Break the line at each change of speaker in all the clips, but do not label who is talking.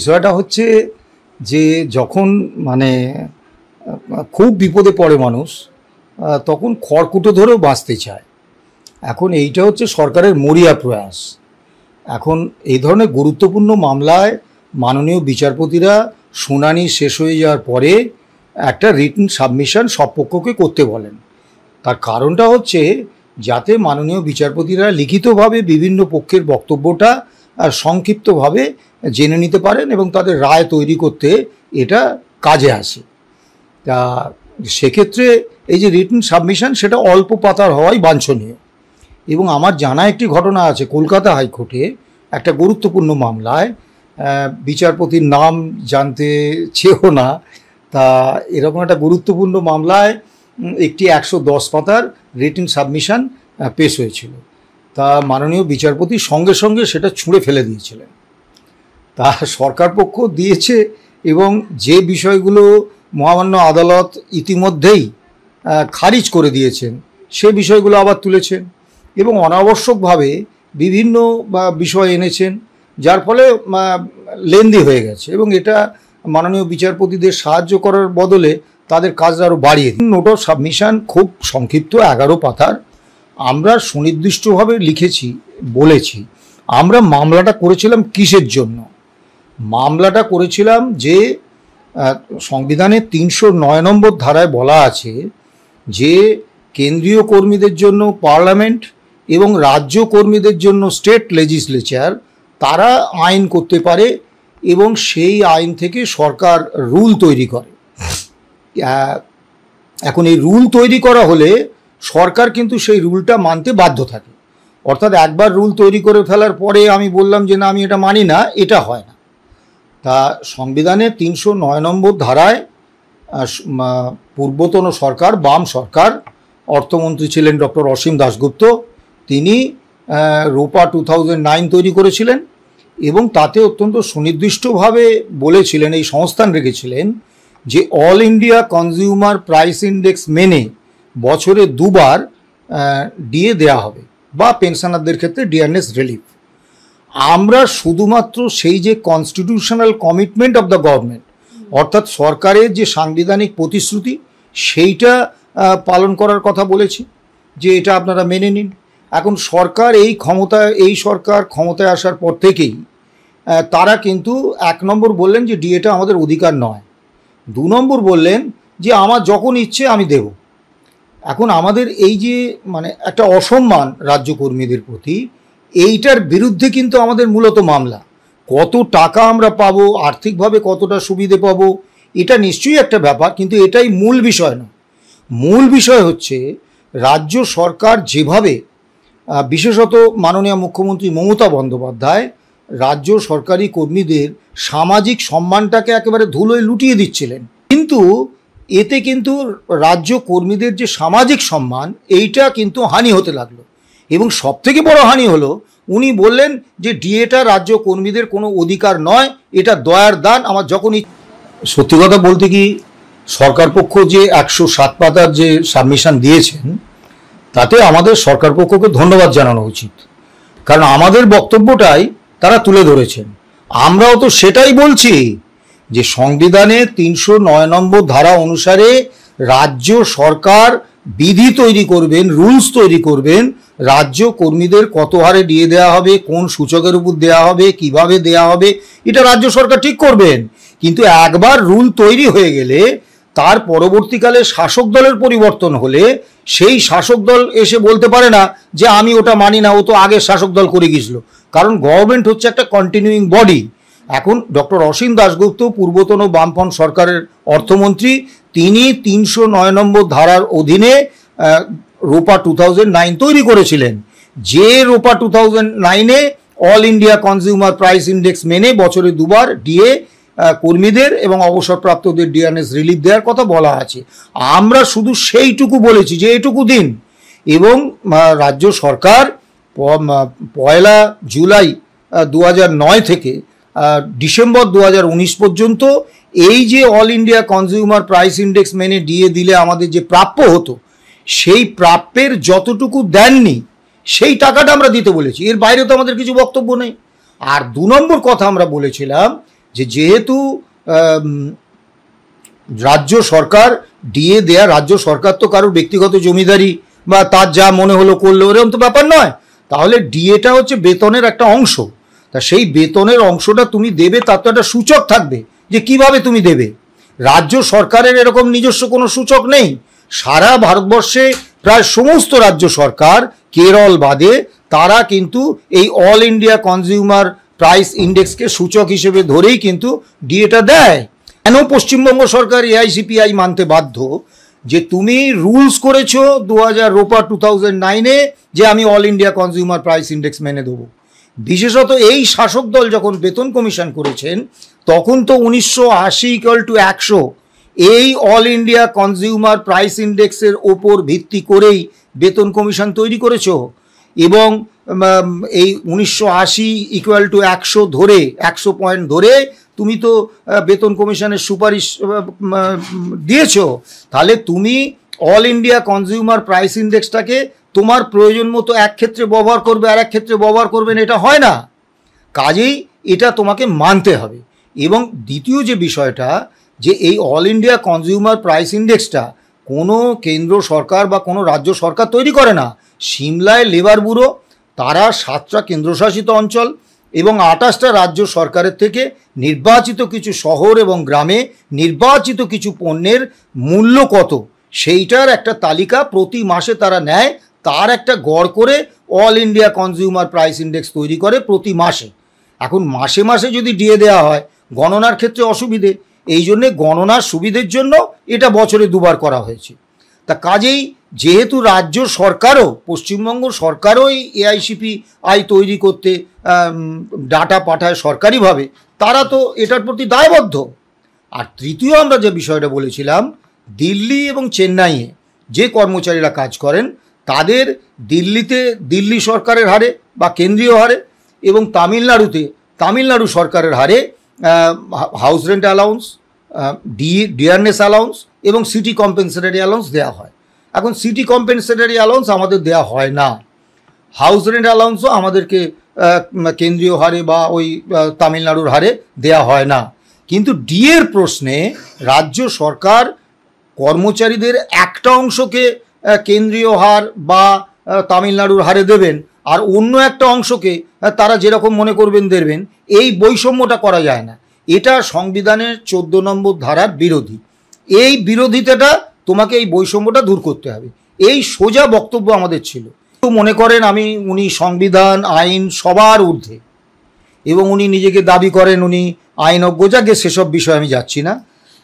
বিষয়টা হচ্ছে যে যখন মানে খুব বিপদে পড়ে মানুষ তখন খড়কুটো ধরেও বাঁচতে চায়। এখন এইটা হচ্ছে সরকারের মরিয়া প্রয়াস। এখন এই ধরনের গুরুত্বপূর্ণ মামলায় মাননীয় বিচারপতিরা শুনানি শেষ হয়ে যাওয়ার পরে একটা রিটন সাবমিশন সব পক্ষকে করতে বলেন। তার কারণটা হচ্ছে যাতে মাননীয় বিচারপতিরা লিখিতভাবে বিভিন্ন পক্ষের বক্তব্যটা সংক্ষিপ্তভাবে জেনে নিতে পারেন এবং তাদের রায় তৈরি করতে এটা কাজে আসে। তা সেক্ষেত্রে এই যে রিটন সাবমিশন সেটা অল্প পাতার হওয়াই বাঞ্ছনীয়। এবং আমার জানা একটি ঘটনা আছে, কলকাতা হাইকোর্টে একটা গুরুত্বপূর্ণ মামলায় বিচারপতির নাম জানতে চেয়েও না, তা এরকম একটা গুরুত্বপূর্ণ মামলায় একটি 110 পাতার রিটন সাবমিশন পেশ হয়েছিল। তা মাননীয় বিচারপতি সঙ্গে সঙ্গে সেটা ছুঁড়ে ফেলে দিয়েছিলেন। তা সরকার পক্ষ দিয়েছে এবং যে বিষয়গুলো মহামান্য আদালত ইতিমধ্যেই খারিজ করে দিয়েছেন সে বিষয়গুলো আবার তুলেছেন এবং অনাবশ্যকভাবে বিভিন্ন বিষয় এনেছেন, যার ফলে লেন্দি হয়ে গেছে এবং এটা মাননীয় বিচারপতিদের সাহায্য করার বদলে তাদের কাজ আরও বাড়িয়ে দিন। নোট অফ সাবমিশন খুব সংক্ষিপ্ত 11 পাতার। আমরা সুনির্দিষ্টভাবে লিখেছি, বলেছি আমরা মামলাটা করেছিলাম কিসের জন্য। মামলাটা করেছিলাম যে সংবিধানের 309 নম্বর ধারায় বলা আছে যে কেন্দ্রীয় কর্মীদের জন্য পার্লামেন্ট এবং রাজ্য কর্মীদের জন্য স্টেট লেজিসলেচার তারা আইন করতে পারে এবং সেই আইন থেকে সরকার রুল তৈরি করে। এখন এই রুল তৈরি করা হলে সরকার কিন্তু সেই রুলটা মানতে বাধ্য থাকে। অর্থাৎ একবার রুল তৈরি করে ফেলার পরে আমি বললাম যে না আমি এটা মানি না, এটা হয় না। তা সংবিধানের 309 নম্বর ধারায় পূর্বতন সরকার, বাম সরকার, অর্থমন্ত্রী ছিলেন ডক্টর অসীম দাশগুপ্ত, তিনি রোপা 2009 তৈরি করেছিলেন এবং তাতে অত্যন্ত সুনির্দিষ্টভাবে বলেছিলেন, এই সংস্থান রেখেছিলেন যে all India consumer price index মেনে বছরে 2 বার ডিএ দেওয়া হবে বা পেনশনারদের ক্ষেত্রে ডিয়ারনেস রিলিফ। আমরা শুধুমাত্র সেই যে constitutional commitment of the government, অর্থাৎ সরকারের যে সাংবিধানিক প্রতিশ্রুতি সেইটা পালন করার কথা বলেছি যে এটা আপনারা মেনে নিন। এখন সরকার এই সরকার ক্ষমতায় আসার পর থেকেই তারা কিন্তু 1 নম্বর বললেন যে ডিএটা আমাদের অধিকার নয়, 2 নম্বর বললেন যে আমার যখন ইচ্ছে আমি দেব। এখন আমাদের এই যে মানে একটা অসম্মান রাজ্য কর্মীদের প্রতি, এইটার বিরুদ্ধে কিন্তু আমাদের মূলত মামলা। কত টাকা আমরা পাবো, আর্থিকভাবে কতটা সুবিধে পাবো, এটা নিশ্চয়ই একটা ব্যাপার, কিন্তু এটাই মূল বিষয় না। মূল বিষয় হচ্ছে রাজ্য সরকার যেভাবে, বিশেষত মাননীয় মুখ্যমন্ত্রী মমতা বন্দ্যোপাধ্যায় রাজ্য সরকারি কর্মীদের সামাজিক সম্মানটাকে একেবারে ধুলোয় লুটিয়ে দিচ্ছিলেন, কিন্তু এতে কিন্তু রাজ্য কর্মীদের যে সামাজিক সম্মান এইটা কিন্তু হানি হতে লাগলো। এবং সবথেকে বড় হানি হলো উনি বললেন যে ডিএটা রাজ্য কর্মীদের কোনো অধিকার নয়, এটা দয়ার দান, আমার যখনই। সত্যি কথা বলতে কি, সরকার পক্ষ যে 107 পাতার যে সাবমিশন দিয়েছেন তাতে আমাদের সরকার পক্ষকে ধন্যবাদ জানানো উচিত, কারণ আমাদের বক্তব্যটাই তারা তুলে ধরেছেন। আমরাও তো সেটাই বলছি যে সংবিধানের 309 নম্বর ধারা অনুসারে রাজ্য সরকার বিধি তৈরি করবেন, রুলস তৈরি করবেন, রাজ্য কর্মীদের কত হারে ডিএ দেওয়া হবে, কোন সূচকের উপর দেওয়া হবে, কিভাবে দেওয়া হবে, এটা রাজ্য সরকার ঠিক করবেন। কিন্তু একবার রুল তৈরি হয়ে গেলে তার পরবর্তীকালে শাসক দলের পরিবর্তন হলে সেই শাসক দল এসে বলতে পারে না যে আমি ওটা মানি না, ও তো আগের শাসক দল করে গিয়েছিল, কারণ গভর্নমেন্ট হচ্ছে একটা কন্টিনিউইং বডি। এখন ডক্টর অসীম দাশগুপ্ত পূর্বতন বামফ্রন্ট সরকারের অর্থমন্ত্রী, তিনি 309 নম্বর ধারার অধীনে রোপা 2009 তৈরি করেছিলেন, যে রোপা 2009-এ all India consumer price index মেনে বছরে 2 বার ডিএ কর্মীদের এবং অবসরপ্রাপ্তদের ডিয়ারনেস রিলিফ দেওয়ার কথা বলা আছে। আমরা শুধু সেইটুকু বলেছি যে এটুকু দিন, এবং রাজ্য সরকার 1 জুলাই 2009 থেকে ডিসেম্বর 2019 পর্যন্ত এই যে all India consumer price index মেনে ডিএ দিলে আমাদের যে প্রাপ্য হতো সেই প্রাপ্যের যতটুকু দেননি সেই টাকাটা আমরা দিতে বলেছি, এর বাইরে তো আমাদের কিছু বক্তব্য নেই। আর 2 নম্বর কথা আমরা বলেছিলাম যে যেহেতু রাজ্য সরকার ডিএ দেয়া, রাজ্য সরকার তো কারোর ব্যক্তিগত জমিদারি বা তার যা মনে হলো করলো এরকম তো ব্যাপার নয়, তাহলে ডিএটা হচ্ছে বেতনের একটা অংশ। তা সেই বেতনের অংশটা তুমি দেবে, তার তো একটা সূচক থাকবে যে কিভাবে তুমি দেবে। রাজ্য সরকারের এরকম নিজস্ব কোনো সূচক নেই। সারা ভারতবর্ষে প্রায় সমস্ত রাজ্য সরকার কেরল বাদে তারা কিন্তু এই অল ইন্ডিয়া কনজিউমার প্রাইস ইন্ডেক্সকে সূচক হিসেবে ধরেই কিন্তু ডিএটা দেয়। কেন পশ্চিমবঙ্গ সরকার এআইসিপিআই মানতে বাধ্য? যে তুমি রুলস করেছো 2009-এ যে আমি all India consumer price index মেনে দেবো। বিশেষত এই শাসক দল যখন বেতন কমিশন করেছেন তখন তো 1980 = 100 এই অল ইন্ডিয়া কনজিউমার প্রাইস ইন্ডেক্সের ওপর ভিত্তি করেই বেতন কমিশন তৈরি করেছো। এবং এই 1980 = 100 ধরে 100 পয়েন্ট ধরে তুমি তো বেতন কমিশনের সুপারিশ দিয়েছো। তাহলে তুমি অল ইন্ডিয়া কনজিউমার প্রাইস ইন্ডেক্সটাকে তোমার প্রয়োজন মতো এক ক্ষেত্রে ব্যবহার করবে আর এক ক্ষেত্রে ব্যবহার করবেন, এটা হয় না। কাজেই এটা তোমাকে মানতে হবে। এবং দ্বিতীয় যে বিষয়টা, যে এই অল ইন্ডিয়া কনজিউমার প্রাইস ইন্ডেক্সটা কোনো কেন্দ্র সরকার বা কোনো রাজ্য সরকার তৈরি করে না। সিমলায় লেবার ব্যুরো, তারা 7টা কেন্দ্রশাসিত অঞ্চল এবং 28টা রাজ্য সরকারের থেকে নির্বাচিত কিছু শহর এবং গ্রামে নির্বাচিত কিছু পণ্যের মূল্য কত সেইটার একটা তালিকা প্রতি মাসে তারা নেয়, তার একটা গড় করে all India consumer price index তৈরি করে প্রতি মাসে। এখন মাসে মাসে যদি ডিএ দেওয়া হয় গণনার ক্ষেত্রে অসুবিধে, এই জন্যে গণনার সুবিধের জন্য এটা বছরে 2বার করা হয়েছে। তা কাজেই যেহেতু রাজ্য সরকারও, পশ্চিমবঙ্গ সরকারও এই এআইসিপিআই তৈরি করতে ডাটা পাঠায় সরকারিভাবে, তারা তো এটার প্রতি দায়বদ্ধ। আর তৃতীয় আমরা যে বিষয়টা বলেছিলাম, দিল্লি এবং চেন্নাইয়ে যে কর্মচারীরা কাজ করেন তাদের দিল্লিতে দিল্লি সরকারের হারে বা কেন্দ্রীয় হারে এবং তামিলনাড়ুতে তামিলনাড়ু সরকারের হারে house rent allowance, dearness allowance এবং সিটি কম্পেনসেটরি অ্যালাউন্স দেওয়া হয়। এখন সিটি কম্পেনসেটরি অ্যালাউন্স আমাদের দেওয়া হয় না, হাউস রেন্ট অ্যালাউন্সও আমাদেরকে কেন্দ্রীয় হারে বা ওই তামিলনাড়ুর হারে দেওয়া হয় না। কিন্তু ডিএর প্রশ্নে রাজ্য সরকার কর্মচারীদের একটা অংশকে কেন্দ্রীয় হার বা তামিলনাড়ুর হারে দেবেন আর অন্য একটা অংশকে তারা যেরকম মনে করবেন দেবেন, এই বৈষম্যটা করা যায় না। এটা সংবিধানের 14 নম্বর ধারার বিরোধী। এই বিরোধিতাটা তোমাকে এই বৈষম্যটা দূর করতে হবে, এই সোজা বক্তব্য আমাদের ছিল। তো মনে করেন উনি সংবিধান আইন সবার ঊর্ধ্বে এবং উনি নিজেকে দাবি করেন উনি আইনজ্ঞ, যাকে সেসব বিষয়ে আমি যাচ্ছি না।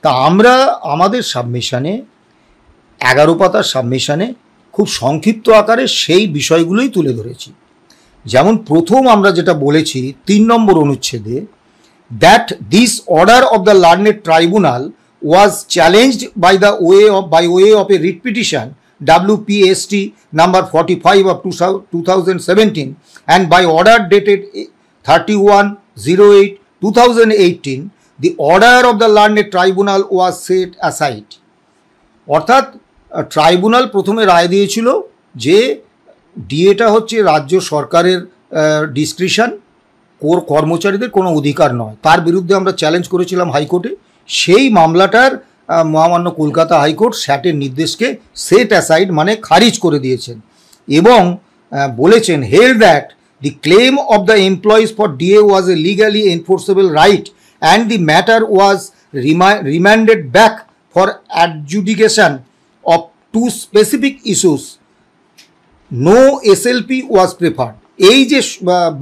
তা আমরা আমাদের সাবমিশনে 11 পাতার সাবমিশনে খুব সংক্ষিপ্ত আকারে সেই বিষয়গুলোই তুলে ধরেছি। যেমন প্রথম আমরা যেটা বলেছি 3 নম্বর অনুচ্ছেদে, that this order of the learned tribunal was challenged by way of a writ petition WPST number 45 of 2017 and by order dated 31/08/2018 the order of the learned tribunal was set aside। অর্থাৎ tribunal প্রথমে রায় দিয়েছিল যে ডিএটা হচ্ছে রাজ্য সরকারের discretion, কর্মচারীদের কোনো অধিকার নয়। তার বিরুদ্ধে আমরা চ্যালেঞ্জ করেছিলাম হাইকোর্টে। সেই মামলাটার মহামান্য কলকাতা হাইকোর্ট স্যাটের নির্দেশকে সেট অ্যাসাইড মানে খারিজ করে দিয়েছেন এবং বলেছেন, held that the claim of the employees for DA was a legally enforceable right and the matter was remanded back for adjudication of 2 specific issues, no SLP was preferred. এই যে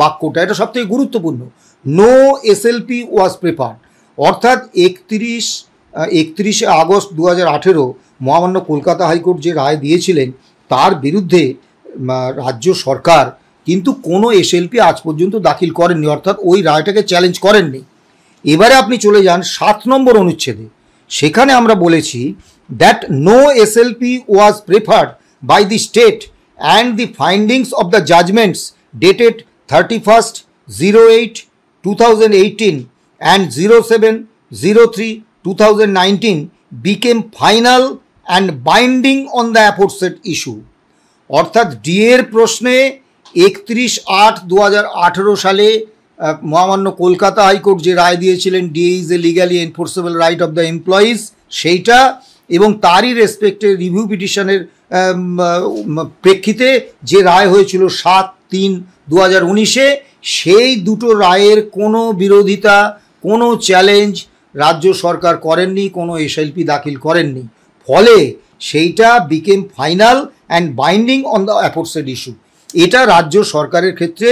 বাক্যটা, এটা সবথেকে গুরুত্বপূর্ণ, নো এসএলপি ওয়াজ প্রেফার্ড। অর্থাৎ 31শে August 2018 মহামান্য Kolkata high court যে রায় দিয়েছিলেন তার বিরুদ্ধে রাজ্য সরকার কিন্তু কোনো এসএলপি আজ পর্যন্ত দাখিল করেননি, অর্থাৎ ওই রায়টাকে চ্যালেঞ্জ করেননি। এবারে আপনি চলে যান 7 নম্বর অনুচ্ছেদে, সেখানে আমরা বলেছি that no SLP was preferred by the state and the findings of the judgments dated 31/08/2018 and 07/03/2019 became final and binding on the aforesaid issue। অর্থাৎ ডিএর প্রশ্নে 31/08/2018 সালে মহামান্য কলকাতা হাইকোর্ট যে রায় দিয়েছিলেন DA is a legally enforceable right of the employees, সেইটা এবং তারই রেসপেক্টে review পিটিশনের প্রেক্ষিতে যে রায় হয়েছিল 7/3/2019-এ, সেই দুটো রায়ের কোনো বিরোধিতা, কোনো চ্যালেঞ্জ রাজ্য সরকার করেননি, কোনো এসএলপি দাখিল করেননি। ফলে সেইটা became final and binding on the aforesaid issue. এটা রাজ্য সরকারের ক্ষেত্রে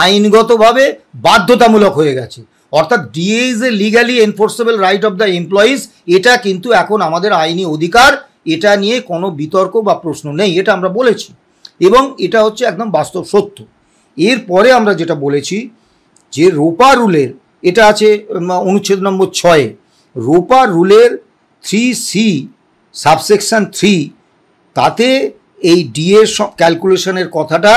আইনগতভাবে বাধ্যতামূলক হয়ে গেছে। অর্থাৎ DA is a legally enforceable right of the employees, এটা কিন্তু এখন আমাদের আইনি অধিকার, এটা নিয়ে কোনো বিতর্ক বা প্রশ্ন নেই, এটা আমরা বলেছি এবং এটা হচ্ছে একদম বাস্তব সত্য। এরপরে আমরা যেটা বলেছি যে রোপা রুলের, এটা আছে অনুচ্ছেদ নম্বর 6, রোপা রুলের 3C সাবসেকশন 3, তাতে এই ডিএর ক্যালকুলেশনের কথাটা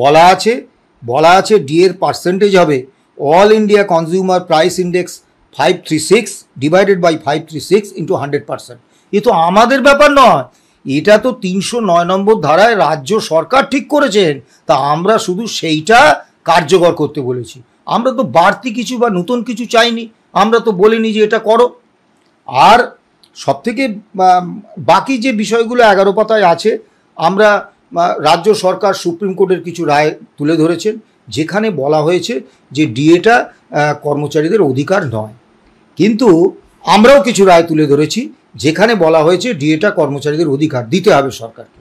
বলা আছে ডিএর পার্সেন্টেজ হবে all India consumer price index 536 divided by 536 into 100%। এ তো আমাদের ব্যাপার নয়, এটা তো 309 নম্বর ধারায় রাজ্য সরকার ঠিক করেছেন, তা আমরা শুধু সেইটা কার্যকর করতে বলেছি। আমরা তো বাড়তি কিছু বা নতুন কিছু চাইনি, আমরা তো বলিনি যে এটা করো। আর সবথেকে বাকি যে বিষয়গুলো 11 পাতায় আছে, আমরা রাজ্য সরকার সুপ্রিম কোর্টের কিছু রায় তুলে ধরেছেন, যেখানে বলা হয়েছে যে ডিএটা কর্মচারীদের অধিকার নয়, কিন্তু আমরাও কিছু রায় তুলে ধরেছি যেখানে বলা হয়েছে ডিএটা কর্মচারীদের অধিকার, দিতে হবে সরকারকে।